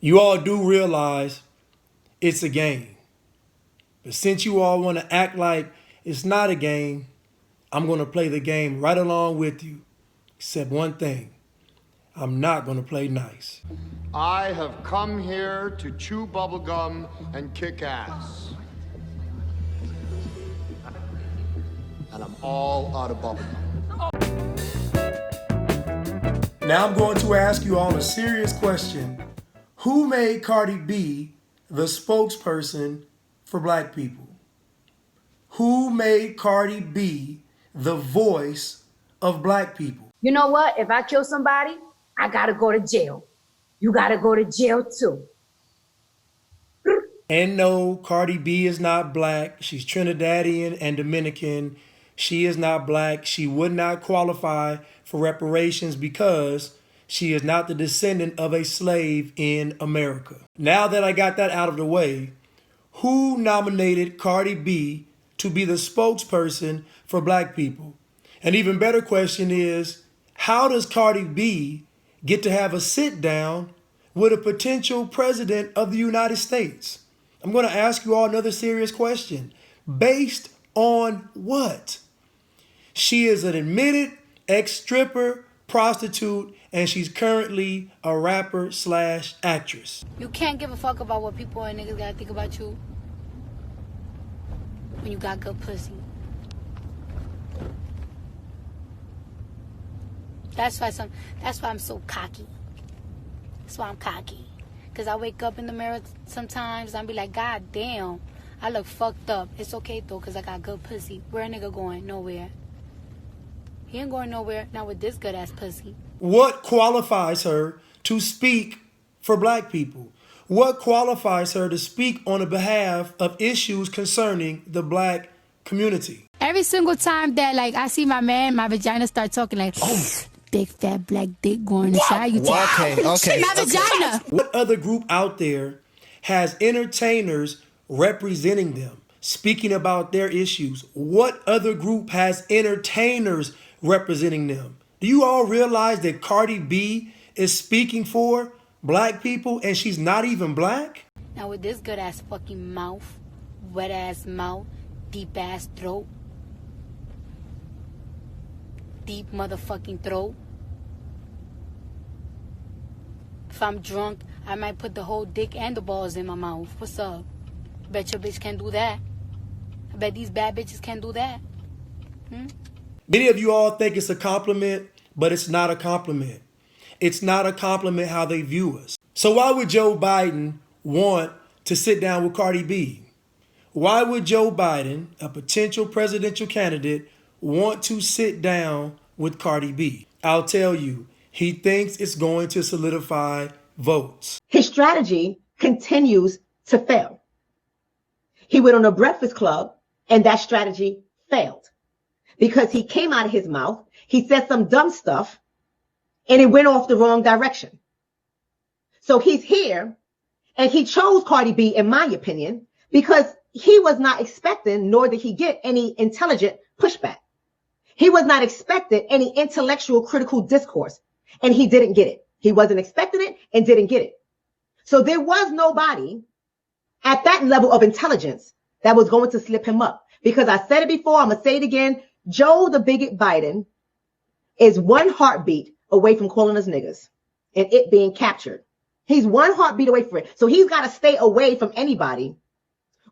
You all do realize it's a game. But since you all want to act like it's not a game, I'm going to play the game right along with you. Except one thing. I'm not going to play nice. I have come here to chew bubblegum and kick ass. And I'm all out of bubblegum. Now I'm going to ask you all a serious question. Who made Cardi B the spokesperson for black people? Who made Cardi B the voice of black people? You know what? If I kill somebody, I gotta go to jail. You gotta go to jail too. And no, Cardi B is not black. She's Trinidadian and Dominican. She is not black. She would not qualify for reparations because she is not the descendant of a slave in America. Now that I got that out of the way, who nominated Cardi B to be the spokesperson for black people? An even better question is, how does Cardi B get to have a sit down with a potential president of the United States? I'm going to ask you all another serious question. Based on what? She is an admitted ex-stripper, prostitute, and she's currently a rapper slash actress. You can't give a fuck about what people and niggas gotta think about you when you got good pussy. That's why I'm so cocky. That's why I'm cocky. Cause I wake up in the mirror sometimes and I be like, God damn, I look fucked up. It's okay though, cause I got good pussy. Where a nigga going? Nowhere. He ain't going nowhere, not with this good ass pussy. What qualifies her to speak for black people? What qualifies her to speak on the behalf of issues concerning the black community? Every single time that like I see my man, my vagina start talking like, oh, big fat black dick going inside you. Okay. My vagina. What other group out there has entertainers representing them, speaking about their issues? What other group has entertainers representing them? Do you all realize that Cardi B is speaking for black people and she's not even black? Now with this good ass fucking mouth, wet ass mouth, deep ass throat, deep motherfucking throat. If I'm drunk, I might put the whole dick and the balls in my mouth. What's up? Bet your bitch can do that. I bet these bad bitches can do that. Many of you all think it's a compliment, but it's not a compliment. It's not a compliment how they view us. So why would Joe Biden want to sit down with Cardi B? Why would Joe Biden, a potential presidential candidate, want to sit down with Cardi B? I'll tell you, he thinks it's going to solidify votes. His strategy continues to fail. He went on a Breakfast Club and that strategy failed because he came out of his mouth, he said some dumb stuff, and it went off the wrong direction. So he's here and he chose Cardi B, in my opinion, because he was not expecting, nor did he get any intelligent pushback. He was not expecting any intellectual critical discourse, and he didn't get it. He wasn't expecting it and didn't get it. So there was nobody at that level of intelligence that was going to slip him up. Because I said it before, I'm going to say it again. Joe the bigot Biden is one heartbeat away from calling us niggas and it being captured. He's one heartbeat away from it. So he's got to stay away from anybody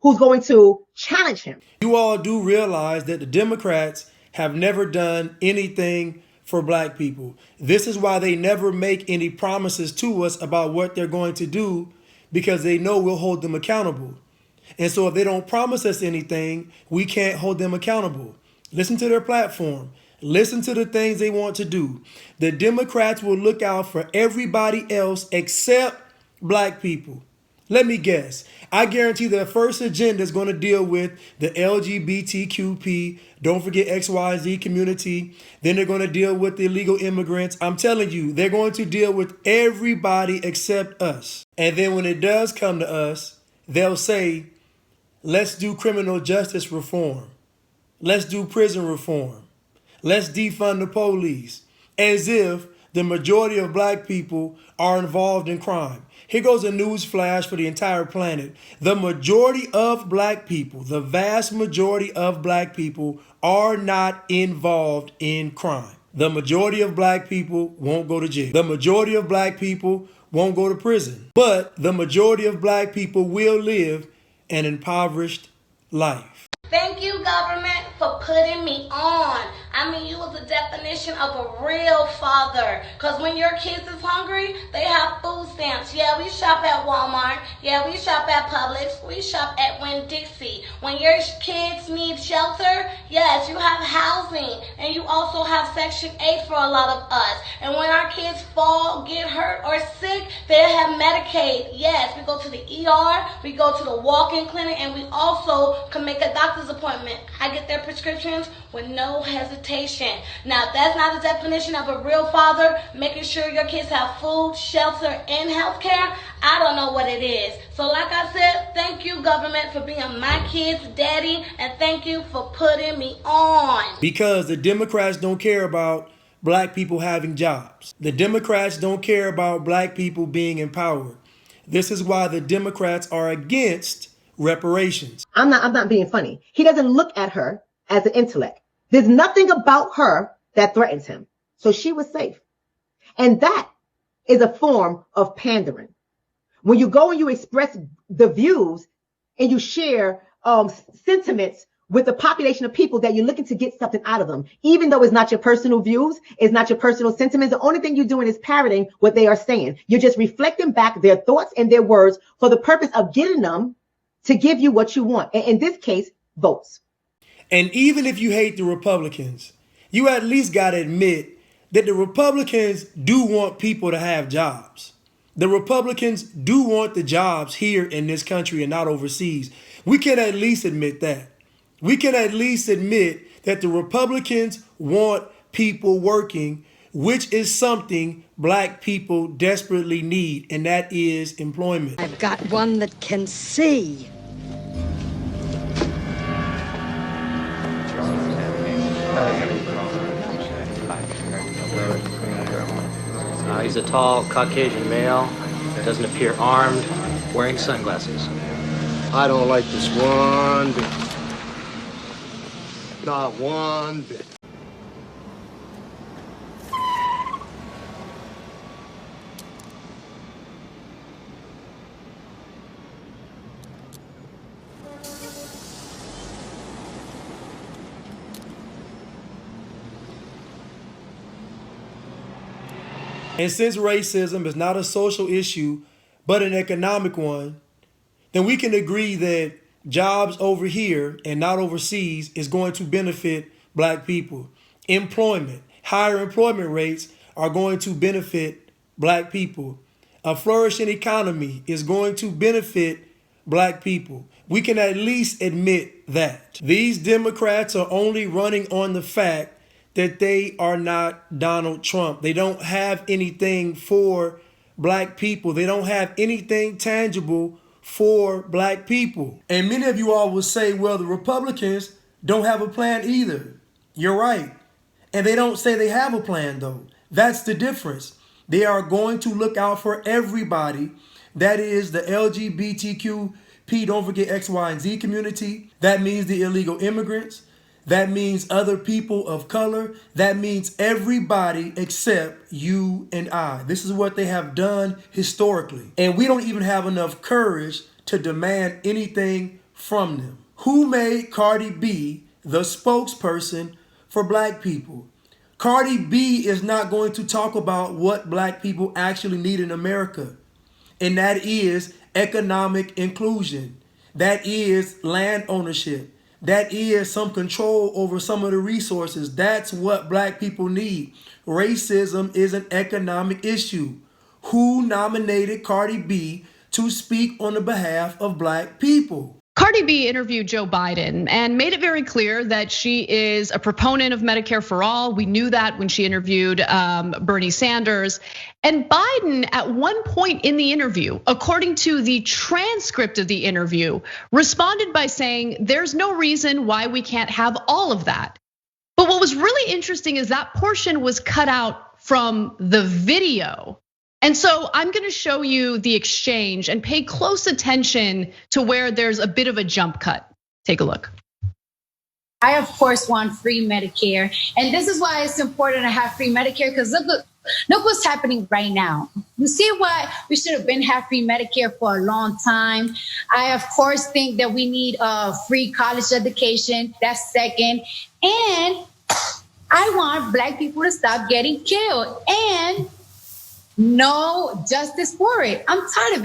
who's going to challenge him. You all do realize that the Democrats have never done anything for black people. This is why they never make any promises to us about what they're going to do, because they know we'll hold them accountable. And so if they don't promise us anything, we can't hold them accountable. Listen to their platform. Listen to the things they want to do. The Democrats will look out for everybody else except black people. Let me guess. I guarantee their first agenda is going to deal with the LGBTQP, don't forget XYZ community. Then they're going to deal with the illegal immigrants. I'm telling you, they're going to deal with everybody except us. And then when it does come to us, they'll say, let's do criminal justice reform. Let's do prison reform. Let's defund the police. As if the majority of black people are involved in crime. Here goes a news flash for the entire planet. The majority of black people, the vast majority of black people are not involved in crime. The majority of black people won't go to jail. The majority of black people won't go to prison. But the majority of black people will live an impoverished life. Thank you, government, for putting me on. I mean, you was the definition of a real father. Because when your kids is hungry, they have food stamps. Yeah, we shop at Walmart. Yeah, we shop at Publix. We shop at Winn-Dixie. When your kids need shelter, yes, you have housing. And you also have Section 8 for a lot of us. And when our kids fall, get hurt, or sick, they have Medicaid. Yes, we go to the ER, we go to the walk-in clinic, and we also can make a doctor's appointment. I get their prescriptions with no hesitation. Now, if that's not the definition of a real father, making sure your kids have food, shelter, and health care, I don't know what it is. So like I said, thank you, government, for being my kid's daddy, and thank you for putting me on. Because the Democrats don't care about black people having jobs. The Democrats don't care about black people being empowered. This is why the Democrats are against reparations. I'm not being funny. He doesn't look at her as an intellect. There's nothing about her that threatens him. So she was safe. And that is a form of pandering. When you go and you express the views and you share sentiments with the population of people that you're looking to get something out of them, even though it's not your personal views, it's not your personal sentiments, the only thing you're doing is parroting what they are saying. You're just reflecting back their thoughts and their words for the purpose of getting them to give you what you want. And in this case, votes. And even if you hate the Republicans, you at least got to admit that the Republicans do want people to have jobs. The Republicans do want the jobs here in this country and not overseas. We can at least admit that. We can at least admit that the Republicans want people working, which is something black people desperately need, and that is employment. I've got one that can see. He's a tall Caucasian male, doesn't appear armed, wearing sunglasses. I don't like this one bit. Not one bit. And since racism is not a social issue, but an economic one, then we can agree that jobs over here and not overseas is going to benefit black people. Employment, higher employment rates are going to benefit black people. A flourishing economy is going to benefit black people. We can at least admit that. These Democrats are only running on the fact that they are not Donald Trump. They don't have anything for black people. They don't have anything tangible for black people. And many of you all will say, well, the Republicans don't have a plan either. You're right. And they don't say they have a plan, though. That's the difference. They are going to look out for everybody. That is the LGBTQ, don't forget X, Y, and Z community. That means the illegal immigrants. That means other people of color. That means everybody except you and I. This is what they have done historically. And we don't even have enough courage to demand anything from them. Who made Cardi B the spokesperson for black people? Cardi B is not going to talk about what black people actually need in America. And that is economic inclusion. That is land ownership. That is some control over some of the resources. That's what black people need. Racism is an economic issue. Who nominated Cardi B to speak on the behalf of black people? Cardi B interviewed Joe Biden and made it very clear that she is a proponent of Medicare for all. We knew that when she interviewed Bernie Sanders. And Biden, at one point in the interview, according to the transcript of the interview, responded by saying, there's no reason why we can't have all of that. But what was really interesting is that portion was cut out from the video And so I'm gonna show you the exchange and pay close attention to where there's a bit of a jump cut. Take a look. I, of course, want free Medicare. And this is why it's important to have free Medicare, because look what's happening right now. You see why we should have been have free Medicare for a long time. I, of course, think that we need a free college education. That's second. And I want Black people to stop getting killed and no justice for it. I'm tired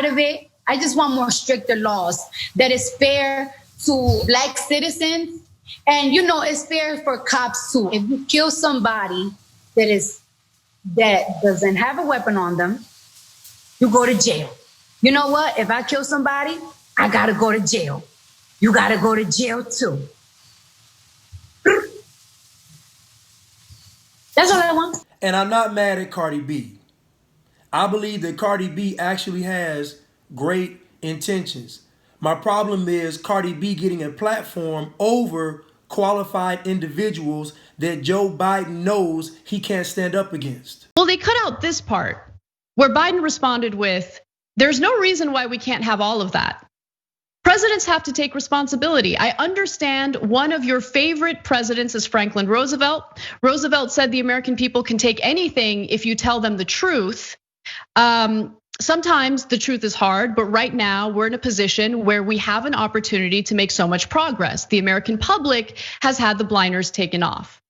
of it. I just want more stricter laws that is fair to Black citizens. And, it's fair for cops too. If you kill somebody that doesn't have a weapon on them, you go to jail. You know what? If I kill somebody, I got to go to jail. You got to go to jail too. That's all I want. And I'm not mad at Cardi B. I believe that Cardi B actually has great intentions. My problem is Cardi B getting a platform over qualified individuals that Joe Biden knows he can't stand up against. Well, they cut out this part where Biden responded with, there's no reason why we can't have all of that. Presidents have to take responsibility. I understand one of your favorite presidents is Franklin Roosevelt. Roosevelt said the American people can take anything if you tell them the truth. Sometimes the truth is hard, but right now we're in a position where we have an opportunity to make so much progress. The American public has had the blinders taken off.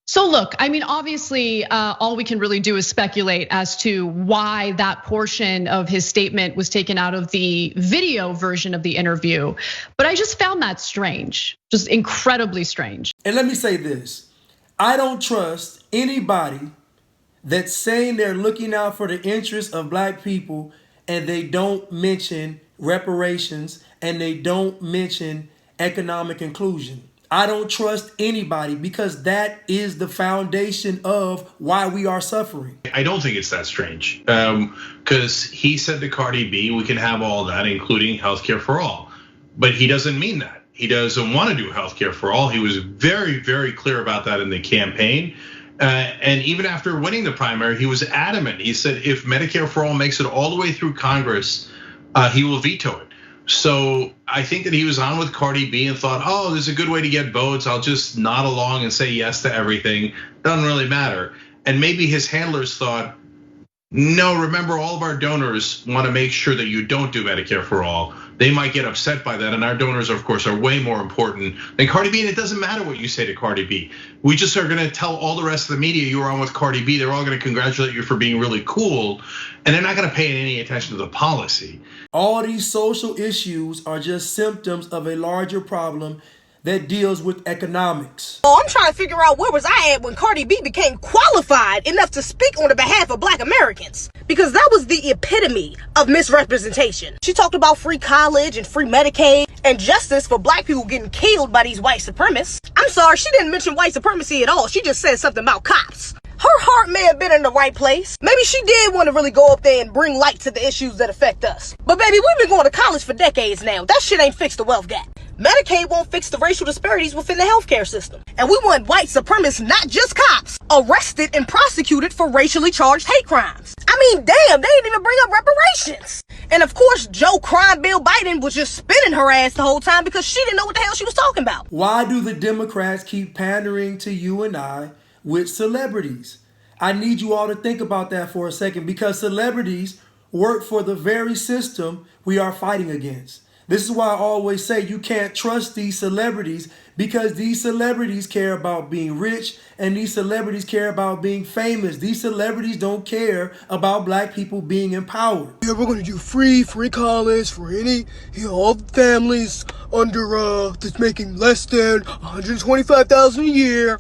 So look, I mean, obviously, all we can really do is speculate as to why that portion of his statement was taken out of the video version of the interview. But I just found that strange, just incredibly strange. And let me say this, I don't trust anybody that's saying they're looking out for the interests of Black people and they don't mention reparations and they don't mention economic inclusion. I don't trust anybody because that is the foundation of why we are suffering. I don't think it's that strange because he said to Cardi B, we can have all that, including healthcare for all. But he doesn't mean that. He doesn't want to do healthcare for all. He was very, very clear about that in the campaign. And even after winning the primary, he was adamant. He said if Medicare for all makes it all the way through Congress, he will veto it. So I think that he was on with Cardi B and thought, oh, this is a good way to get votes. I'll just nod along and say yes to everything. Doesn't really matter. And maybe his handlers thought, no, remember all of our donors want to make sure that you don't do Medicare for all. They might get upset by that. And our donors, of course, are way more important than Cardi B. And it doesn't matter what you say to Cardi B. We just are going to tell all the rest of the media you were on with Cardi B. They're all going to congratulate you for being really cool. And they're not going to pay any attention to the policy. All these social issues are just symptoms of a larger problem that deals with economics. Oh, I'm trying to figure out where was I at when Cardi B became qualified enough to speak on the behalf of Black Americans. Because that was the epitome of misrepresentation. She talked about free college and free Medicaid and justice for Black people getting killed by these white supremacists. I'm sorry, she didn't mention white supremacy at all. She just said something about cops. Her heart may have been in the right place. Maybe she did want to really go up there and bring light to the issues that affect us. But baby, we've been going to college for decades now. That shit ain't fixed the wealth gap. Medicaid won't fix the racial disparities within the healthcare system. And we want white supremacists, not just cops, arrested and prosecuted for racially charged hate crimes. I mean, damn, they didn't even bring up reparations. And of course, Joe Crime Bill Biden was just spinning her ass the whole time because she didn't know what the hell she was talking about. Why do the Democrats keep pandering to you and I with celebrities? I need you all to think about that for a second because celebrities work for the very system we are fighting against. This is why I always say you can't trust these celebrities because these celebrities care about being rich and these celebrities care about being famous. These celebrities don't care about Black people being empowered. Yeah, we're gonna do free college for all the families under that's making less than $125,000 a year.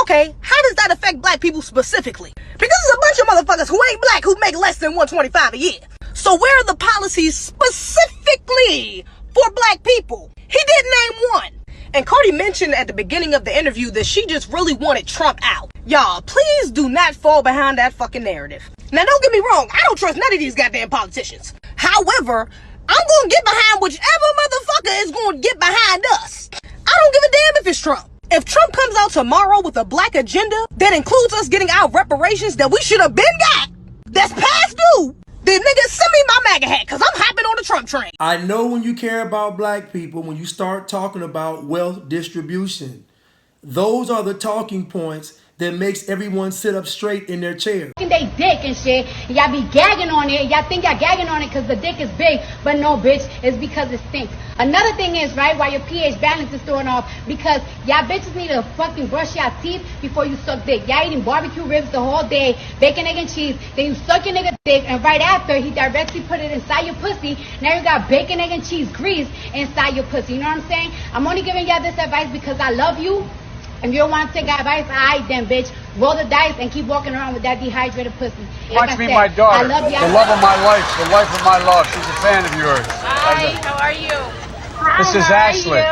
Okay, how does that affect Black people specifically? Because there's a bunch of motherfuckers who ain't Black who make less than $125 a year. So where are the policies specifically for Black people? He didn't name one. And Cardi mentioned at the beginning of the interview that she just really wanted Trump out. Y'all, please do not fall behind that fucking narrative. Now don't get me wrong, I don't trust none of these goddamn politicians. However, I'm gonna get behind whichever motherfucker is gonna get behind us. I don't give a damn if it's Trump. If Trump comes out tomorrow with a Black agenda that includes us getting our reparations that we should have been got, that's past due, then nigga, send me my MAGA hat, because I'm hopping on the Trump train. I know when you care about black people, when you start talking about wealth distribution, those are the talking points that makes everyone sit up straight in their chair. They dick and shit. Y'all be gagging on it. Y'all think y'all gagging on it because the dick is big, but no, bitch, it's because it stinks. Another thing is, right, why your pH balance is throwing off, because y'all bitches need to fucking brush your teeth before you suck dick. Y'all eating barbecue ribs the whole day, bacon, egg, and cheese. Then you suck your nigga dick, and right after, he directly put it inside your pussy. Now you got bacon, egg, and cheese grease inside your pussy. You know what I'm saying? I'm only giving y'all this advice because I love you. If you don't want to take advice, alright then, bitch. Roll the dice and keep walking around with that dehydrated pussy. Watch me, my daughter. I love you. The love of my life. The life of my love. She's a fan of yours. Hi, how are you? This is Ashley.